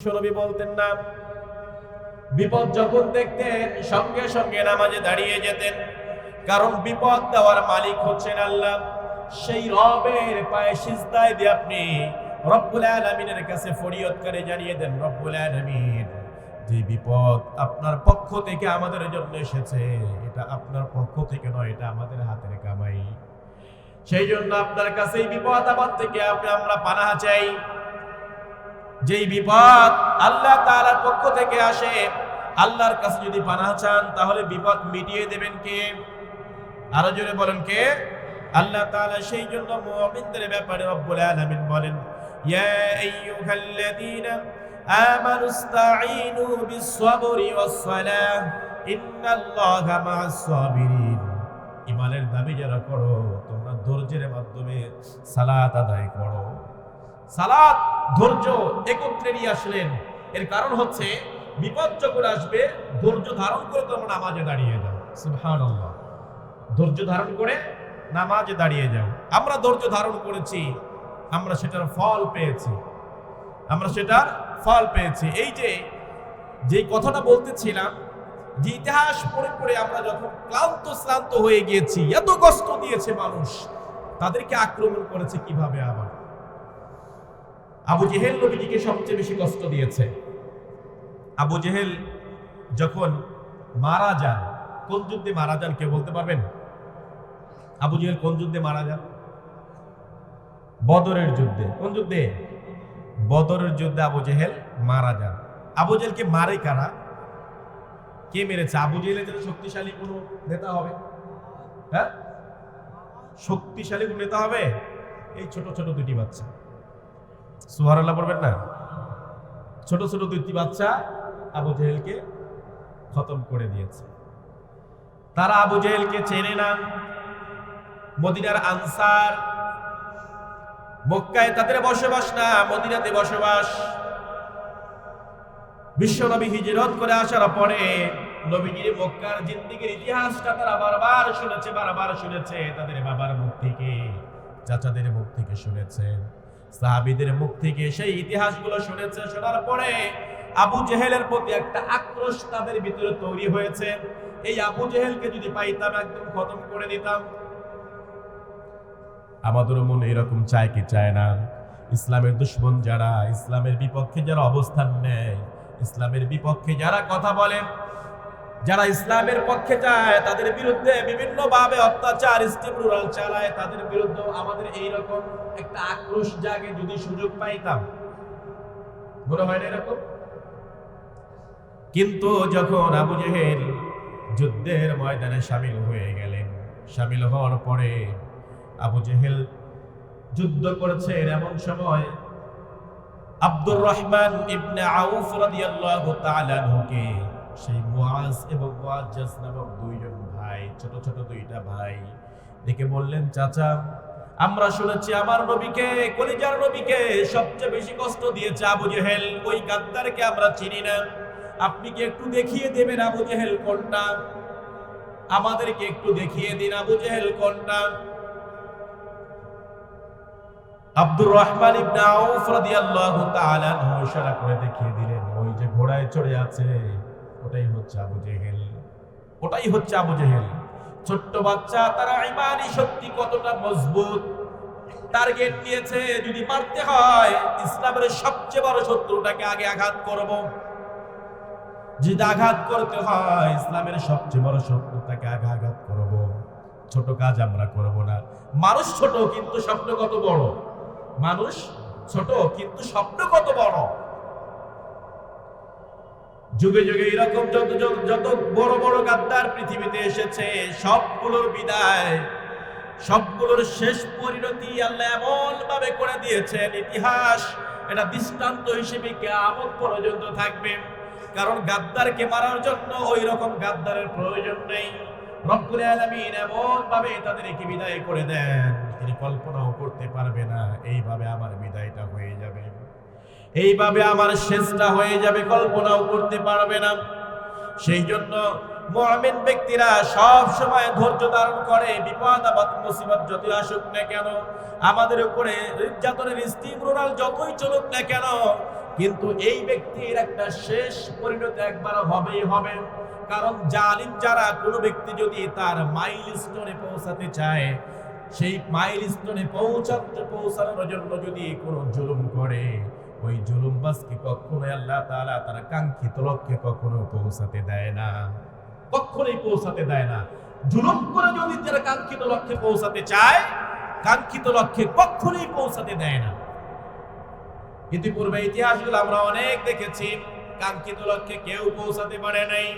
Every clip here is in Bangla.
বিশ্বনবী বলতেন না, বিপদ যখন দেখতেন সঙ্গে সঙ্গে নামাজে দাঁড়িয়ে যেতেন, কারণ বিপদ দেওয়ার মালিক হচ্ছেন আল্লাহ। সেই রবের পায়ে সিজদায় দিয়ে আপনি রব্বুল আলামিনের কাছে ফরিয়াদ করে জানিয়ে দেন, রব্বুল আলামিন, যে বিপদ আপনার পক্ষ থেকে আমাদের জন্য এসেছে, এটা আপনার পক্ষ থেকে নয়, এটা আমাদের হাতের কামাই। সেই জন্য আপনার কাছে এই বিপদ আপদ থেকে আমরা পানাহ চাই। যেই বিপদ আল্লাহ তাআলার পক্ষ থেকে আসে, আল্লাহর কাছে যদি পানাহ চান তাহলে বিপদ মিটিয়ে দেবেন কে? আরো জোরে বলেন কে? আল্লাহ তাআলা। সেই জন্য মুমিনদের ব্যাপারে রব্বুল আলামিন বলেন, ইয়া আইয়ুহাল্লাযীনা আমানুস্তাঈনু বিস-সাবরি ওয়াস-সালাহ ইন্নাল্লাহা মা'আস-সাবিরিন। ঈমানের দাবি যারা করো, তোমরা ধৈর্যের মাধ্যমে সালাত আদায় করো। সালাত ধৈর্য একত্রে নিয়ে আসলেন। এর কারণ হচ্ছে বিপদ যখন আসবে ধৈর্য ধারণ করে তোমরা নামাজে দাঁড়িয়ে যাও। সুবহানাল্লাহ। ধৈর্য ধারণ করে নামাজে দাঁড়িয়ে যাও। আমরা ধৈর্য ধারণ করেছি, আমরা সেটার ফল পেয়েছি, এই যে কথাটা বলতেছিলাম, যে ইতিহাস পড়ে পড়ে আমরা যখন ক্লান্ত হয়ে গিয়েছি, এত কষ্ট দিয়েছে মানুষ, তাদেরকে আক্রমণ করেছে কিভাবে? আবার আবু জেহেল নবীজিকে সবচেয়ে বেশি কষ্ট দিয়েছে। আবু জেহেল যখন মারা যান, কোন যুদ্ধে মারা যান কেউ বলতে পারবেন? আবু জেহেল কোন যুদ্ধে মারা যান? বদরের যুদ্ধে। কোন যুদ্ধে? বদরের যুদ্ধে আবু জেহেল মারা যান। আবু জেহেলকে মারে কারা? কে মেরেছে? আবু জেহেলের জন্য শক্তিশালী কোন নেতা হবে? হ্যাঁ, শক্তিশালী কোন নেতা হবে? এই ছোট ছোট দুটি বাচ্চা। সুবহানাল্লাহ পড়বেন না? ছোট ছোট দুটি বাচ্চা আবু জেহেলকে খতম করে দিয়েছে। তারা আবু জেহেলকে চেনে না। মদিনার আনসার, মক্কায় তাদের বসবাস না, মদিনাতে বসবাস। বিশ্বনবী হিজরত করে আসার পরে নবীজির মক্কার জিন্দেগীর ইতিহাসটা তারা বারবার শুনেছে। তাদের বাবার মুখ থেকে, চাচাদের মুখ থেকে শুনেছে, সাহাবীদের মুখ থেকে সেই ইতিহাসগুলো শুনেছে। শোনার পরে আবু জেহেলের প্রতি একটা আক্রোশ তাদের ভিতরে তৈরি হয়েছে। এই আবু জেহেলকে যদি পাইতাম একদম খতম করে দিতাম। আমাদেরও মনে এরকম চায় কি চায় না? ইসলামের দুশমন যারা, ইসলামের বিপক্ষে যারা অবস্থান নেয়, ইসলামের বিপক্ষে যারা কথা বলে, যারা ইসলামের পক্ষে চায়, তাদের বিরুদ্ধে বিভিন্ন ভাবে অত্যাচার ইস্তিমরুল চালায়, তাদের বিরুদ্ধে আমাদের এইরকম একটা আক্রোশ জাগে যদি সুযোগ পাইতাম। মনে হয় না এরকম? কিন্তু যখন আবু জেহেল যুদ্ধের ময়দানে শামিল হয়ে গেলেন, শামিল হওয়ার পরে আবু জেহেল যুদ্ধ করেছেন, এমন সময় আব্দুর রহমান ইবনে আউফ রাদিয়াল্লাহু তাআলা আনহুকে সেই মুআজ এবং মুআজ্জাজ নামক দুইজন ভাই, ছোট ছোট দুইটা ভাই ডেকে বললেন, চাচা, আমরা শুনেছি আমার নবীকে, কলিজার নবীকে সবচেয়ে বেশি কষ্ট দিয়েছে আবু জেহেল। ওই গাদ্দারকে আমরা চিনি না, আপনি কি একটু দেখিয়ে দেবেন আবু জেহেল কোনটা? আমাদেরকে একটু দেখিয়ে দিন আবু জেহেল কোনটা। আব্দুর রহমান ইবনে আউফ রাদিয়াল্লাহু তাআলা আনহু ইশারা করে দেখিয়ে দিলেন, ওই যে ঘোড়ায় চড়ে আছে, ওটাই হচ্ছে আবু জেহেল। ছোট্ট বাচ্চা, তারা ঈমানি শক্তি কতটা মজবুত। টার্গেট নিয়েছে, যদি মারতে হয় ইসলামের সবচেয়ে বড় শত্রুটাকে আগে আঘাত করব। যদি আঘাত করতে হয় ইসলামের সবচেয়ে বড় শত্রুটাকে আগে আঘাত করব। ছোট কাজ আমরা করব না। মানুষ ছোট কিন্তু স্বপ্ন কত বড়। মানুষ ছোট কিন্তু স্বপ্ন কত বড়। যুগে যুগে এরকম যত বড় বড় গাদ্দার পৃথিবীতে এসেছে, সবগুলোর বিদায়, সবগুলোর শেষ পরিণতি আল্লাহ এমন ভাবে করে দিয়েছেন, ইতিহাস এটা দৃষ্টান্ত হিসেবে কিয়ামত পর্যন্ত থাকবে। কারণ গাদ্দারকে মারার জন্য ওই রকম গাদ্দারের প্রয়োজন নেই। রব্বুল আলামিন এমন ভাবে তাদেরকে বিদায় করে দেন, তিনি কল্পনাও করতে পারবে না এইভাবে আমার বিদায়টা হয়ে যাবে, এইভাবে আমার শেষটা হয়ে যাবে, কল্পনাও করতে পারবে না। সেই জন্য মুমিন ব্যক্তিরা সব সময় ধৈর্য ধারণ করে। বিপদ আপদ মুসিবত যতই আসুক না কেন, আমাদের উপরে নির্যাতনের ইস্তিমরুল যতই চলুক না কেন, কিন্তু এই ব্যক্তির একটা শেষ পরিণতি একবার হবেই হবে। কারণ জালিম যারা, কোনো ব্যক্তি যদি তার মাইলস্টোনে পৌঁছাতে চায়, সেই মাইলস্টোনে পৌঁছানোর জন্য যদি কোনো জুলুম করে, ওই জুলুমবাজকে কখনোই আল্লাহ তাআলা তার কাঙ্ক্ষিত লক্ষ্যে কখনো পৌঁছাতে দেয় না, কখনোই পৌঁছাতে দেয় না। জুলুম করে যদি তারা কাঙ্ক্ষিত লক্ষ্যে পৌঁছাতে চায়, কাঙ্ক্ষিত লক্ষ্যে কখনোই পৌঁছাতে দেয় না। ইতিপূর্বে ইতিহাসগুলো আমরা অনেক দেখেছি, কাঙ্ক্ষিত লক্ষ্যে কেউ পৌঁছাতে পারে নাই,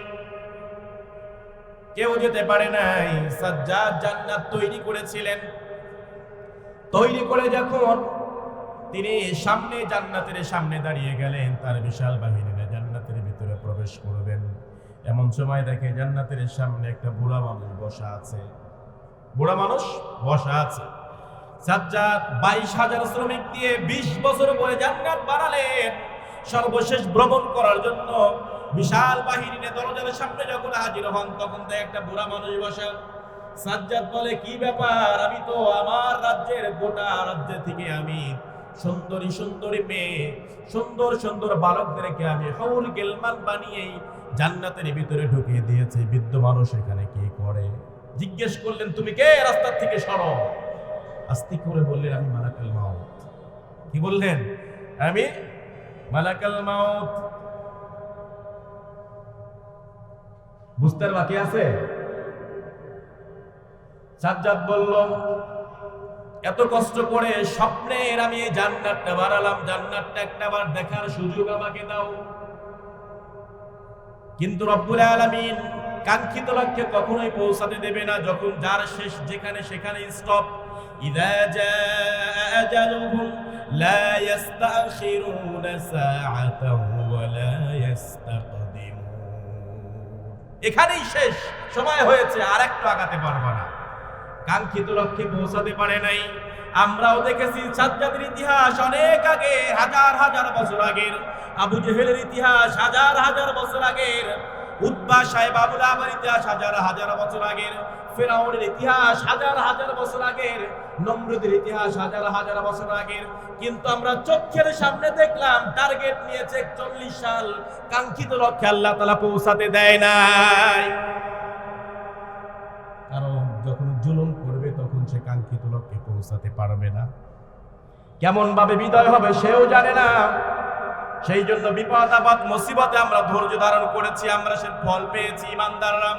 কেউ যেতে পারে নাই। সাজ্জাদ জান্নাত তৈরি করেছিলেন, তৈরি করে যখন তিনি জান্নাতের সামনে দাঁড়িয়ে গেলেন, তার বিশাল বাহিনী নিয়ে জান্নাতের ভিতরে প্রবেশ করবেন, এমন সময় দেখে জান্নাতের সামনে একটা বুড়া মানুষ বসা আছে। বুড়া মানুষ বসা আছে। সাজ্জাদ 22,000 শ্রমিক দিয়ে 20 বছর পরে জান্নাত বানালেন, সর্বশেষ ভ্রমণ করার জন্য বিশাল বাহিনী নিয়ে দরজার সামনে যখন হাজির হন, তখন দেখে একটা বুড়া মানুষ বসা। সাজ্জাদ বলে, কি ব্যাপার? আমি তো আমার রাজ্যের, গোটা রাজ্য থেকে আমি সুন্দরী সুন্দরী মেয়ে, সুন্দর সুন্দর বালকদেরকে আমি হৌল গেলমান বানিয়ে জান্নাতের ভিতরে ঢুকিয়ে দিয়েছি, বৃদ্ধ মানুষ এখানে কি করে? জিজ্ঞেস করলেন, তুমি কে? রাস্তা থেকে সরো। আস্তে করে বললেন, আমি মালাকুল মাউত। কি বললেন? আমি মালাকুল মাউত। বুঝতে বাকি আছে? সাজ্জাদ বলল, এত কষ্ট করে স্বপ্নের আমি এই জান্নাতটা বানালাম, জান্নাতটা একটাবার দেখার সুযোগ আমাকে দাও। কিন্তু রব্বুল আলামিন কাঙ্ক্ষিত লক্ষ্যে কখনোই পৌঁছাতে দেবে না, যখন যার শেষ যেখানে সেখানে স্টপ। ইযা জাআ আজালুহুম লা ইস্তাখিরুনা সাআতাও ওয়া লা ইস্তাকদিমুন। এখানেই শেষ, সময় হয়েছে, আর একটু আগাতে পারবে না। কাঙ্ক্ষিত লক্ষ্যে পৌঁছাতে পারে নাই। আমরাও দেখেছি সাজ্জাদের ইতিহাস অনেক আগে, হাজার হাজার বছর আগের। আবু জেহেলের ইতিহাস হাজার হাজার বছর আগের। উতবা সাহেব আবু লাহাবের ইতিহাস হাজার হাজার বছর আগের। ফিরআউনের ইতিহাস হাজার হাজার বছর আগের। নমরুদের ইতিহাস হাজার হাজার বছর আগের। কিন্তু আমরা চোখের সামনে দেখলাম টার্গেট নিয়েছে 41 সাল, কাঙ্ক্ষিত লক্ষ্যে আল্লাহ তাআলা পৌঁছাতে দেয় নাই। কারণ যখন জুলুম করবে তখন সে কাঙ্ক্ষিত লক্ষ্যে পৌঁছাতে পারবে না। কেমন ভাবে বিদায় হবে সেও জানে না। সেই জন্য বিপদ আপদ মুসিবতে আমরা ধৈর্য ধারণ করেছি, আমরা সে ফল পেয়েছি। ইমানদাররা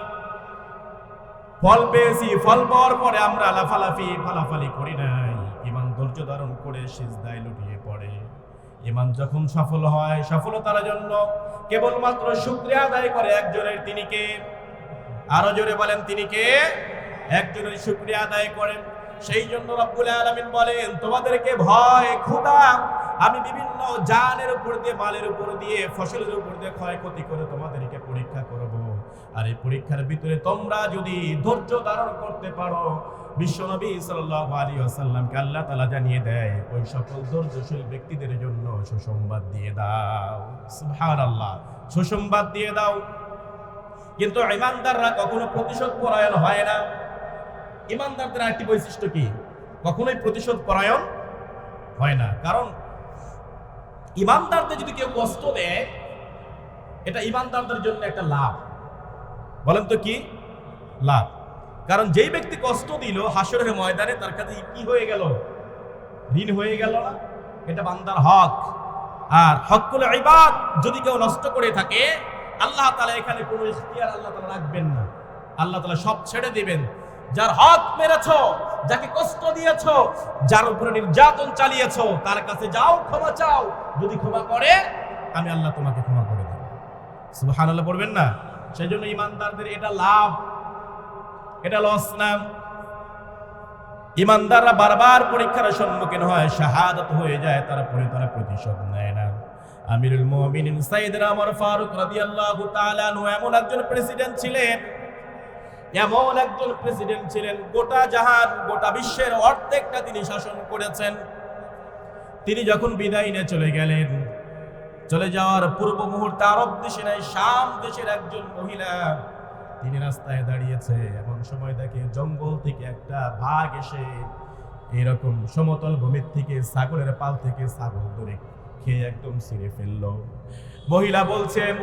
ফল পেয়েছি, ফল পাওয়ার পরে আমরা লাফালাফি ফালাফালি করি নাই। ইমান ধৈর্য ধারণ করে সিজদায় লুটিয়ে পড়ে। ইমান যখন সফল হয়, সফলতার জন্য কেবলমাত্র শুকরিয়া আদায় করে একজনের, তিনি কে? আরো জোরে বলেন, তিনি কে? একজনের শুকরিয়া আদায় করেন। সেই জন্য রব্বুল আলামিন বলেন, তোমাদেরকে ভয় ক্ষুধা আমি বিভিন্ন জানের উপর দিয়ে, মালের উপর দিয়ে, ফসলের উপর দিয়ে ক্ষয়ক্ষতি করে তোমাদেরকে পরীক্ষা করব। আর এই পরীক্ষার ভিতরে তোমরা যদি ধৈর্য ধারণ করতে পারো, বিশ্বনবী সাল্লাল্লাহু আলাইহি ওয়াসাল্লামকে আল্লাহ তাআলা জানিয়ে দেয়, ওই সকল ধৈর্যশীল ব্যক্তিদের জন্য সুসংবাদ দিয়ে দাও। সুবহানাল্লাহ, সুসংবাদ দিয়ে দাও। কিন্তু ইমানদাররা কখনো প্রতিশোধ পরায়ণ হয় না। ইমানদারদের একটি বৈশিষ্ট্য কি? কখনোই প্রতিশোধ পরায়ণ হয় না। কারণ ইমানদারদের যদি কেউ কষ্ট দেয়, এটা ইমানদারদের জন্য একটা লাভ। বলেন তো কি লাভ? কারণ যেই ব্যক্তি কষ্ট দিল, হাসরের ময়দানে তার কাছে কি হয়ে গেল? ঋণ হয়ে গেল না? এটা বান্দার হক। আর হকুল ইবাদ যদি কেউ নষ্ট করে থাকে, আল্লাহ তাআলা এখানে কোনো ইখতিয়ার আল্লাহ তাআলা রাখবেন না। আল্লাহ তাআলা সব ছেড়ে দিবেন। যার হক মেরেছো, যাকে কষ্ট দিয়েছো, যার উপরে নির্যাতন চালিয়েছো, তার কাছে যাও, ক্ষমা চাও। যদি ক্ষমা করে, আমি আল্লাহ তোমাকে ক্ষমা করে দেব। সুবহানাল্লাহ পড়বেন না? সেই জন্য ইমানদারদের এটা লাভ, এটা লস না। ইমানদাররা বারবার পরীক্ষার সম্মুখীন হয়, শাহাদাত হয়ে যায়, তারপরে তারা প্রতিশোধ নেয় না। আমিরুল মুমিনিন সাইয়েদনা ওমর ফারুক রাদিয়াল্লাহু তাআলা আনহু এমন একজন প্রেসিডেন্ট ছিলেন, এমন একজন প্রেসিডেন্ট ছিলেন, গোটা জাহান, গোটা বিশ্বের অর্ধেকটা তিনি শাসন করেছেন। তিনি যখন বিদায় নিয়ে চলে গেলেন, চলে যাওয়ার পূর্ব মুহূর্তে আরব দেশে নাই, শাম দেশের একজন মহিলা, তিনি রাস্তায় দাঁড়িয়েছে। এমন সময় দেখে জঙ্গল থেকে একটা বাঘ এসে এরকম সমতল ভূমির থেকে ছাগলের পাল থেকে ছাগল ধরে খেয়ে একদম ছিঁড়ে ফেললো। মহিলা বলছেন,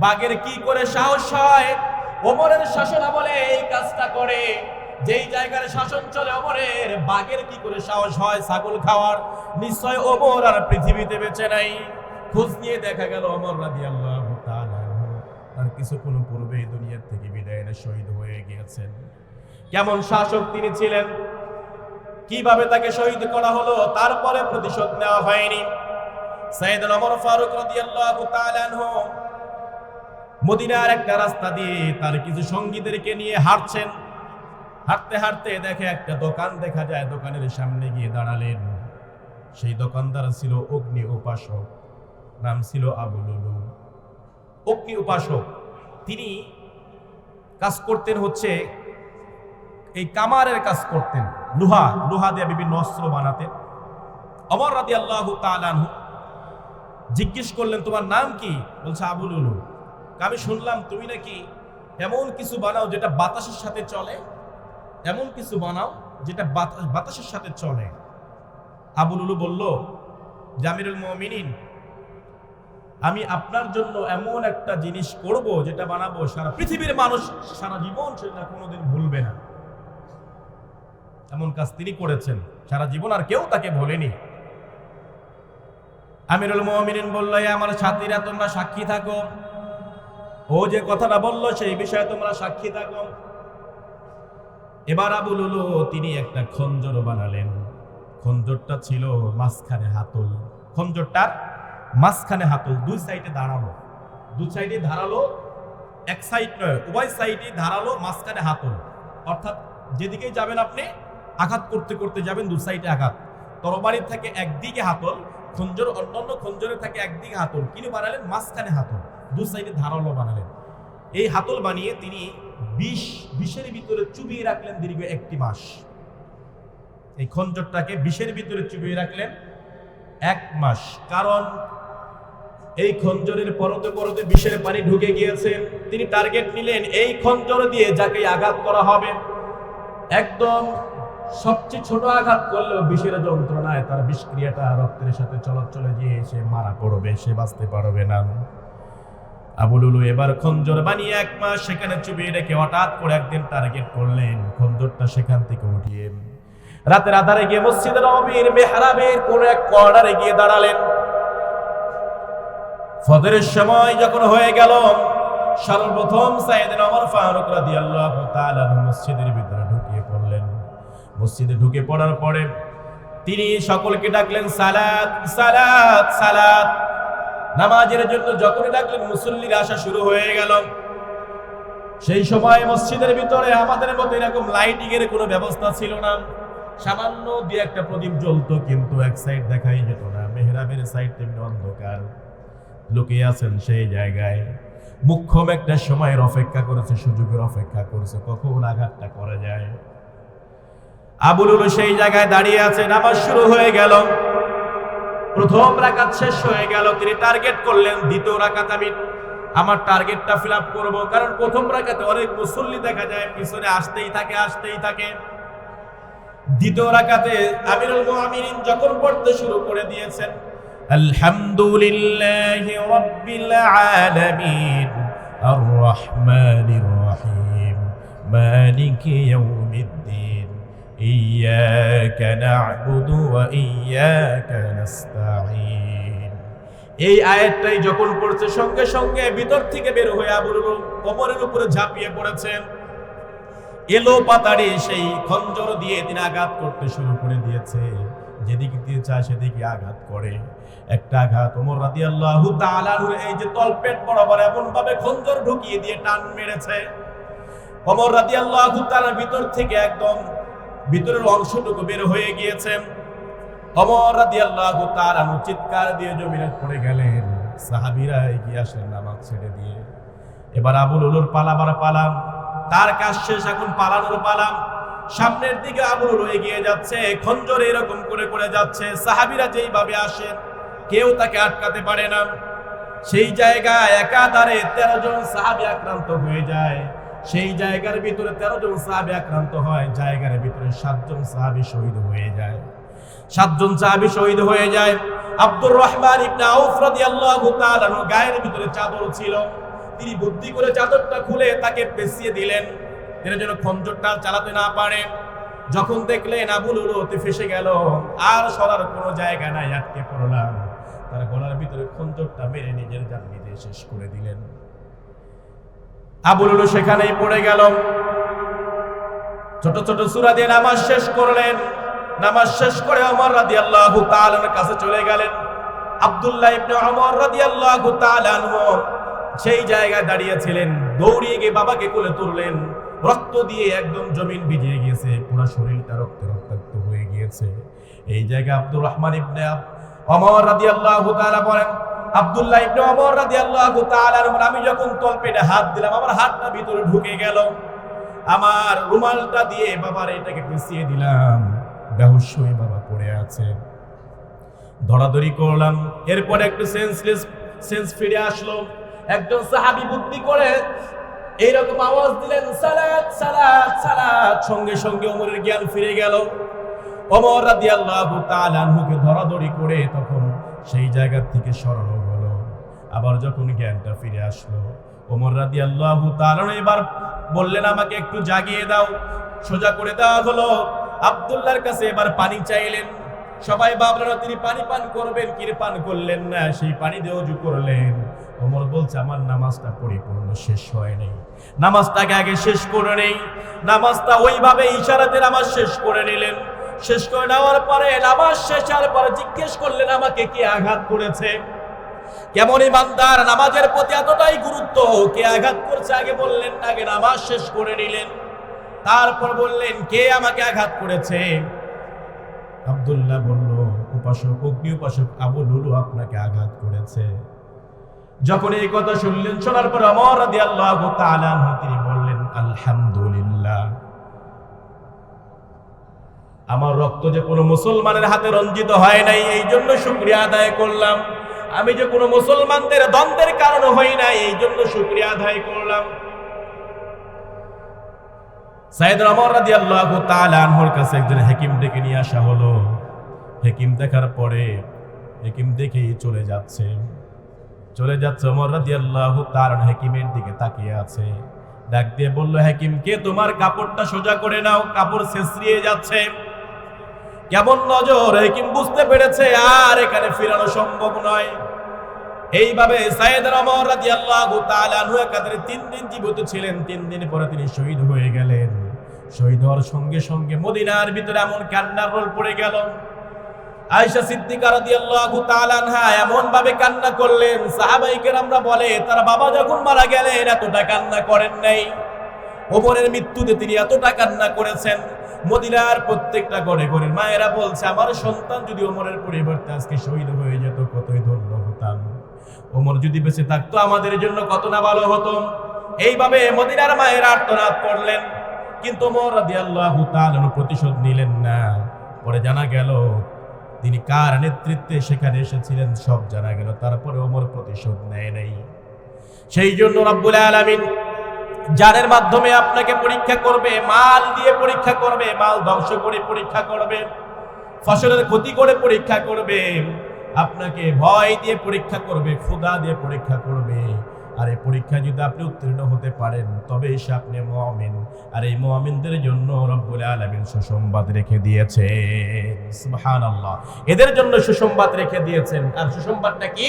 বাঘের কি করে সাহস হয় ওমরের শাসন আমলে এই কাজটা করে? যেই জায়গার শাসন চলে ওমরের, বাঘের কি করে সাহস হয় ছাগল খাওয়ার? নিশ্চয় ওমর আর পৃথিবীতে বেঁচে নাই। খোঁজ নিয়ে দেখা গেল ওমর রাদিয়াল্লাহু তাআলা তার কিছুক্ষণ পূর্বে দুনিয়ার থেকে বিদায় নিয়ে শহীদ হয়ে গিয়েছেন। কেমন শাসক তিনি ছিলেন, কিভাবে তাকে শহীদ করা হলো, তারপরে প্রতিশোধ নেওয়া হয়নি। সাইয়েদনা ওমর ফারুক রাদিয়াল্লাহু তাআলা আনহু মদিনার একটা রাস্তা দিয়ে তার কিছু সঙ্গীদেরকে নিয়ে হাঁটছেন। হাঁটতে হাঁটতে দেখে একটা দোকান দেখা যায়, দোকানের সামনে গিয়ে দাঁড়ালেন। সেই দোকানদার ছিল অগ্নি উপাসক, নাম ছিল আবু লুলু। অগ্নি উপাসক তিনি কাজ করতেন হচ্ছে এই কামারের কাজ করতেন, লোহা দিয়ে বিভিন্ন অস্ত্র বানাতেন। ওমর রাদিয়াল্লাহু তাআলা আনহু জিজ্ঞেস করলেন, তোমার নাম কি? বলছে আবু লুলু। আমি শুনলাম তুমি নাকি এমন কিছু বানাও যেটা বাতাসের সাথে চলে, এমন কিছু বানাও যেটা বাতাসের সাথে চলে। আবু লুলু বলল, আমিরুল মুমিনিন, আমি আপনার জন্য এমন একটা জিনিস করব যেটা বানাবো সারা পৃথিবীর মানুষ সারা জীবন সেটা কোনোদিন ভুলবে না। এমন কাজ তিনি করেছেন, সারা জীবন আর কেউ তাকে ভোলেনি। আমিরুল মুমিনিন বলল, আমার সাথীরা তোমরা সাক্ষী থাকো, ও যে কথাটা বলল সেই বিষয়ে তোমরা সাক্ষী থাকো। এবার আবু লুলু তিনি একটা খঞ্জর বানালেন। খঞ্জরটা ছিল মাঝখানে হাতল, খঞ্জরটার মাঝখানে হাতল, দুই সাইডে দাঁড়ালো, দুই সাইডে ধারালো, এক সাইড নয় উভয় সাইডে ধারালো, মাঝখানে হাতল। অর্থাৎ যেদিকেই যাবেন আপনি আঘাত করতে করতে যাবেন, দু সাইডে আঘাত। তরবারির থাকে একদিকে হাতল, খঞ্জর অন্যান্য খঞ্জরের থাকে একদিকে হাতল, কিন্তু বানালেন মাঝখানে হাতল, দু সাইডে ধারালো বানালেন। এই হাতল বানিয়ে তিনি বিষের ভিতরে চুবিয়ে রাখলেন দীর্ঘ 1 মাস। এই খঞ্জরটাকে বিষের ভিতরে চুবিয়ে রাখলেন 1 মাস, কারণ এই খঞ্জরের পরতে পরতে বিষের পানি ঢুকে গিয়েছে। তিনি টার্গেট নিলেন এই খঞ্জর দিয়ে যাকে আঘাত করা হবে, একদম সবচেয়ে ছোট আঘাত করলেও বিষের যন্ত্রণায় তার বিষক্রিয়াটা রক্তের সাথে চলাচলে গিয়ে সে মারা পড়বে, সে বাঁচতে পারবে না। আবু লুলু এবার খঞ্জর বানিয়ে 1 মাস সেখানে চুবিয়ে রেখে হঠাৎ করে একদিন টার্গেট করলেন, খঞ্জরটা সেখান থেকে উঠিয়ে রাতের আধারে গিয়ে মসজিদে নববীর মেহরাবের কোন এক কর্নারে গিয়ে দাঁড়ালেন। ফজরের সময় যখন হয়ে গেল, সর্বপ্রথম সাইয়েদনা ওমর ফারুক রাদিয়াল্লাহু তাআলা মসজিদের ভিতরে ঢুকিয়ে পড়লেন। মসজিদে ঢুকে পড়ার পরে তিনি সকলকে ডাকলেন, সালাত সালাত সালাত। নামাজের জন্য যখনই ডাকলেন মুসল্লিরা আসা শুরু হয়ে গেল। সেই সময় মসজিদের ভিতরে আমাদের মতো এরকম লাইটিং এর কোনো ব্যবস্থা ছিল না, সামান্য দুই একটা প্রদীপ জ্বলতো, কিন্তু এক সাইড দেখাই যেত না। মেহরাবের সাইড তেমনি অন্ধকার। লোকে আছেন সেই জায়গায় মুখ্যম একটা সময়ের অপেক্ষা করেছে, সুযোগের অপেক্ষা করেছে, কখন আঘাতটা করা যায়। আবু লুলু সেই জায়গায় দাঁড়িয়ে আছে। নামাজ শুরু হয়ে গেল, প্রথম রাকাত শেষ হয়ে গেল। তিনি টার্গেট করলেন দ্বিতীয় রাকাত আমি আমার টার্গেটটা ফিল আপ করবো, কারণ প্রথম রাকাতে অনেক মুসল্লি দেখা যায় পিছনে আসতেই থাকে। দ্বিতীয় রাকাতে আমিরুল মুমিনিন যখন পড়তে শুরু করে দিয়েছেন, আলহামদুলিল্লাহি রাব্বিল আলামিন আর রহমানির রহিম মালিকি ইয়াউমিদ্দিন ইয়্যাকা না'বুদু ওয়া ইয়্যাকা নাস্তাঈন। এই আয়াতটাই যখন পড়ছে সঙ্গে সঙ্গে ভিতর থেকে বের হয়ে আবু লুলু কোমরের উপরে ঝাঁপিয়ে পড়েছেন। এলো পাতাড়ি সেই খঞ্জর দিয়ে তিনি আঘাত করতে শুরু করে দিয়েছে। যেদিকে দিয়ে চায় সেদিকে আঘাত করে। একটা আঘাত ওমর রাদিয়াল্লাহু তাআলা এই যে তলপেট বরাবর এমন ভাবে খঞ্জর ঢুকিয়ে দিয়ে টান মেরেছে, ওমর রাদিয়াল্লাহু তাআলার ভিতর থেকে একদম ভিতরের অংশটুকু বের হয়ে গিয়েছে। ওমর রাদিয়াল্লাহু তাআলা চিৎকার দিয়ে জমিনে পড়ে গেলেন। সাহাবীরা এগিয়ে আসলেন নামাজ ছেড়ে দিয়ে। এবার আবু লুলুর পালাম, তার কাজ শেষ, এখন পালানোর পালাম। সামনের দিকে আবু লুলু এগিয়ে যাচ্ছে, খঞ্জর এরকম করে করে যাচ্ছে। সাহাবীরা যেইভাবে আসেন কেউ তাকে আটকাতে পারে না। সেই জায়গায় একাধারে 13 জন সাহাবী আক্রান্ত হয়ে যায়। সেই জায়গার ভিতরে 13 জন সাহাবী আক্রান্ত হয়, জায়গার ভিতরে 7 জন সাহাবী শহীদ হয়ে যায়। 7 জন সাহাবী শহীদ হয়ে যায়। আব্দুর রহমান ইবনে আউফ রাদিয়াল্লাহু তাআলা গায়ের ভিতরে চাদর ছিল, তিনি বুদ্ধি করে চাদরটা খুলে তাকে পেঁচিয়ে দিলেন, তিনি যেন খঞ্জরটা চালাতে না পারে। যখন দেখলেন আবু লুলুতে ফেসে গেল, আর সরার কোনো জায়গা নাই, আটকে পড়লাম, তার গলার ভিতরে খঞ্জরটা মেরে নিজের জান নিজে শেষ করে দিলেন। আবু লুলু সেখানেই পড়ে গেল। ছোট ছোট সূরা দিয়ে নামাজ শেষ করলেন। নামাজ শেষ করে ওমর রাদিয়াল্লাহু তাআলার কাছে চলে গেলেন। আব্দুল্লাহ ইবনে ওমর রাদিয়াল্লাহু তাআলা আনহু সেই জায়গায় দাঁড়িয়েছিলেন, দৌড়িয়ে গিয়ে বাবাকে কোলে তুললেন। রক্ত দিয়ে একদম জমিন ভিজিয়ে গিয়েছে, পুরো শরীরটা রক্তে রক্তাক্ত হয়ে গিয়েছে। এই জায়গায় আব্দুর রহমান ইবনে ওমর রাদিয়াল্লাহু তাআলা বলেন, আব্দুল্লাহ ইবনে ওমর রাদিয়াল্লাহু তাআলা আমি যখন তলপেটে হাত দিলাম, আমার হাতটা ভিতরে ঢুকে গেল, আমার রুমালটা দিয়ে বাবার এটাকে পেঁচিয়ে দিলাম, বেহুশ হয়ে বাবা পড়ে আছে। ধরাধরি করলাম, এরপরে একটু সেন্স ফিরে আসলো। একজন সাহাবী বুদ্ধি করে এইরকম আওয়াজ দিলেন, সালাত সালাত সালাত। সঙ্গে সঙ্গে ওমরের জ্ঞান ফিরে গেল। ওমর রাদিয়াল্লাহু তাআলা আনহুকে ধরাধরি করে তখন সেই জায়গা থেকে সরানো হলো। আবার যখন জ্ঞানটা ফিরে আসলো, ওমর রাদিয়াল্লাহু তাআলা এবার বললেন, আমাকে একটু জাগিয়ে দাও। সোজা করে দেওয়া হলো। আব্দুল্লাহর কাছে এবার পানি চাইলেন। সবাই ভাবলেন তিনি পানি পান করবেন, কি পান করলেন না, সেই পানি দিয়ে ওযু করলেন। ওমর বলছে, আমার নামাজটা পরিপূর্ণ শেষ হয় নাই, নামাজটাকে আগে শেষ করে নেই। নামাজটা ওইভাবে ইশারাতে নামাজ শেষ করে নিলেন। শেষ করে নেওয়ার পরে নামাজ শেষের পরে জিজ্ঞেস করলেন, আমাকে কে আঘাত করেছে? কেমন ইমানদার, নামাজের প্রতি এতটাই গুরুত্ব, কে আঘাত করছে আগে বললেন না, আগে নামাজ শেষ করে নিলেন। তারপর বললেন, কে আমাকে আঘাত করেছে? আব্দুল্লাহ বলল, উপাসক, অগ্নি উপাসক আবু লুলু আপনাকে আঘাত করেছে। যখন এই কথা শুনলেন, শোনার পর ওমর রাদিয়াল্লাহু তাআলা আনহু তিনি বললেন, আলহামদুলিল্লাহ, আমার রক্ত যে কোনো মুসলমানের হাতে রঞ্জিত হয় নাই, এই জন্য শুকরিয়া আদায় করলাম। আমি যে কোনো মুসলমানদের দ্বন্দ্বের কারণ হই নাই, এই জন্য শুকরিয়া আদায় করলাম। সাইয়েদনা ওমর রাদিয়াল্লাহু তাআলা আনহুর কাছে একজন হাকিম ডেকে নিয়ে আসা হলো। হাকিম দেখার পরে হাকিম দেখেই চলে যাচ্ছে। ওমর রাদিয়াল্লাহু তাআলা হাকিমের দিকে তাকিয়ে আছে। ডাক দিয়ে বলল, হাকিম, কে তোমার কাপড়টা সোজা করে নাও, কাপড় ছেঁচড়িয়ে যাচ্ছে। কেমন নজর! হাকিম বুঝতে পেরেছে আর এখানে ফিরানো সম্ভব নয়। এইভাবে সাইয়েদনা ওমর রাদিয়াল্লাহু তাআলা আনহু একাধারে 3 দিন জীবিত ছিলেন। 3 দিন পরে তিনি শহীদ হয়ে গেলেন। শহীদ হওয়ার সঙ্গে সঙ্গে মদিনার ভিতরে এমন কান্নার রোল পড়ে গেল। আয়েশা সিদ্দিকা রাদিয়াল্লাহু তাআলা আনহা এমন ভাবে কান্না করলেন, সাহাবায়ে কেরামরা বলে তার বাবা যখন মারা গেলেন এতটা কান্না করেন নাই, ওমরের মৃত্যুতে তিনি এতটা কান্না করেছেন। মদিনার প্রত্যেকটা ঘরে ঘরে মায়েরা বলছে, আমার সন্তান যদি ওমরের পরিবর্তে আজকে শহীদ হয়ে যেত, কতই ধন্য হতাম। ওমর যদি বেঁচে থাকতো আমাদের জন্য কত না ভালো হতো। এইভাবে মদিনার মায়েরা আর্তনাদ করলেন, কিন্তু ওমর রাদিয়াল্লাহু তাআলা প্রতিশোধ নিলেন না। পরে জানা গেল তিনি কার নেতৃত্বে সেখানে এসেছিলেন সব জানা গেল, তারপরে ওমর প্রতিশোধ নেয় নাই। সেই জন্য রব্বুল আলামিন জানের মাধ্যমে আপনাকে পরীক্ষা করবে, মাল দিয়ে পরীক্ষা করবে, মাল ধ্বংস করে পরীক্ষা করবে, ফসলের ক্ষতি করে পরীক্ষা করবে, আপনাকে ভয় দিয়ে পরীক্ষা করবে, ক্ষুধা দিয়ে পরীক্ষা করবে। আর এই পরীক্ষা যদি আপনি উত্তীর্ণ হতে পারেন তবে এসে আপনি মুমিন। আর এই মুমিনদের জন্য রব্বুল আলামিন সুসংবাদ রেখে দিয়েছেন। সুবহানাল্লাহ, এদের জন্য সুসংবাদ রেখে দিয়েছেন। আর সুসংবাদটা কি?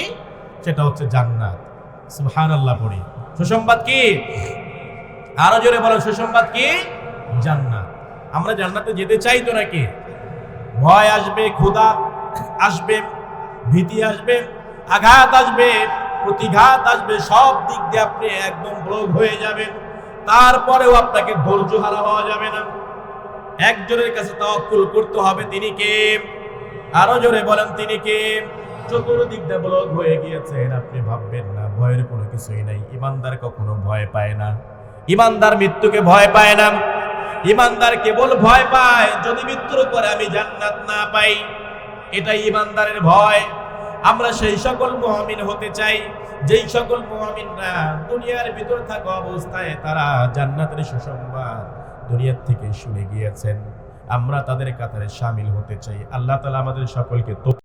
সেটা হচ্ছে জান্নাত। সুবহানাল্লাহ পড়ি। সুসংবাদ কি? আরো জোরে বলেন, সুসংবাদ কি? জান্নাত। আমরা জান্নাতে যেতে চাই তো নাকি? ভয় আসবে, ক্ষুধা আসবে, ভীতি আসবে, আঘাত আসবে, প্রতিঘাত আসবে, সব দিক দিয়ে আপনি একদম ব্লক হয়ে যাবেন। তারপরেও আপনাকে ধৈর্য হারা হওয়া যাবে না। একজনের কাছে তাওয়াক্কুল করতে হবে। তিনি কে? আরো জোরে বলেন, তিনি কে? চতুর্দিক দিয়ে ব্লক হয়ে গিয়েছেন, আপনি ভাববেন না ভয়ের কোনো কিছুই নাই। ইমানদার কখনো ভয় পায় না। ইমানদার মৃত্যুকে ভয় পায় না। ইমানদার কেবল ভয় পায় যদি মৃত্যুর পরে আমি জান্নাত না পাই। এটাই ইমানদারের ভয়। আমরা সেই সকল মুমিন হতে চাই যেই সকল মুমিনরা দুনিয়ার ভিতর থাকা অবস্থায় তারা জান্নাতের সুসংবাদ দুনিয়ার থেকে শুনে গিয়েছেন। আমরা তাদের কাতারে শামিল হতে চাই। আল্লাহ তাআলা আমাদের সকলকে